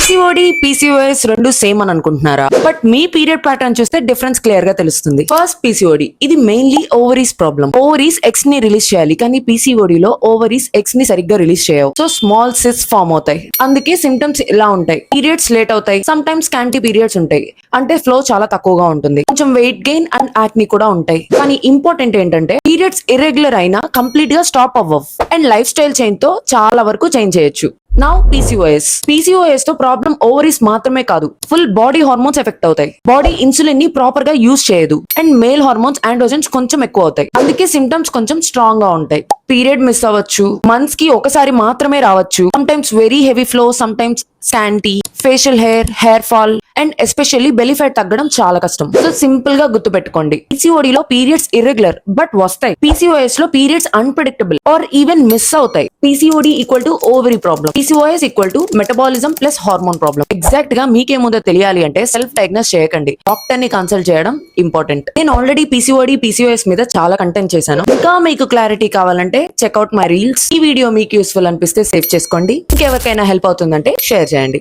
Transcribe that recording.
PCOD PCOS రెండు same అని అనుకుంటున్నారా? బట్ మీ పీరియడ్ ప్యాటర్న్ చూస్తే డిఫరెన్స్ క్లియర్ గా తెలుస్తుంది. ఫస్ట్ పీసీఓడి, ఇది mainly ovaries problem. Ovaries eggs ని రిలీజ్ చేయాలి, కానీ పీసీఓడి లో ఓవరీస్ ఎగ్స్ ని సరిగ్గా రిలీజ్ చేయవు. సో స్మాల్ సిస్ ఫార్మ్ అవుతాయి. అందుకే సిమ్టమ్స్ ఇలా ఉంటాయి. పీరియడ్స్ లేట్ అవుతాయి, సమ్ టైమ్స్ క్యాంటీ పీరియడ్స్ ఉంటాయి, అంటే ఫ్లో చాలా తక్కువగా ఉంటుంది. కొంచెం వెయిట్ గెయిన్ అండ్ యాక్ని కూడా ఉంటాయి. కానీ ఇంపార్టెంట్ ఏంటంటే పీరియడ్స్ ఇర్రెగ్యులర్ అయినా కంప్లీట్ గా స్టాప్ అవ్వవు అండ్ లైఫ్ స్టైల్ చేంజ్ తో చాలా వరకు చేంజ్ చేయొచ్చు. నౌ పీసీఓఎస్ తో ప్రాబ్లం ఓవరీస్ మాత్రమే కాదు, ఫుల్ బాడీ హార్మోన్స్ ఎఫెక్ట్ అవుతాయి. బాడీ ఇన్సులిన్ ని ప్రాపర్ గా యూజ్ చేయదు అండ్ మేల్ హార్మోన్స్ ఆండ్రోజన్స్ కొంచెం ఎక్కువ అవుతాయి. అందుకే సిమ్టమ్స్ కొంచెం స్ట్రాంగ్ గా ఉంటాయి. పీరియడ్ మిస్ అవ్వచ్చు, మంత్స్ కి ఒకసారి మాత్రమే రావచ్చు, some times very heavy flow, some times scanty, facial hair fall and especially belly fat తగ్గడం చాలా కష్టం. సో సింపుల్ గా గుర్తు పెట్టుకోండి, పీసీఓడి లో పీరియడ్స్ ఇర్రెగ్యులర్ బట్ వస్తాయి. పీసీఓఎస్ లో periods unpredictable or even miss అవుతాయి. PCOD equal to ovary problem, PCOS equal to metabolism plus hormone problem. Exact గా మీకేముందో తెలియాలి అంటే సెల్ఫ్ డయాగ్నోస్ చేయకండి, డాక్టర్ ని కన్సల్ట్ చేయడం ఇంపార్టెంట్. నేను ఆల్రెడీ పీసీఓడి పీసీఓఎస్ మీద చాలా కంటెంట్ చేశాను. ఇంకా మీకు క్లారిటీ కావాలంటే చెక్అవుట్ మై రీల్స్. ఈ వీడియో మీకు యూస్ఫుల్ అనిపిస్తే సేవ్ చేసుకోండి. ఇంకెవరికైనా హెల్ప్ అవుతుందంటే షేర్ చేయండి.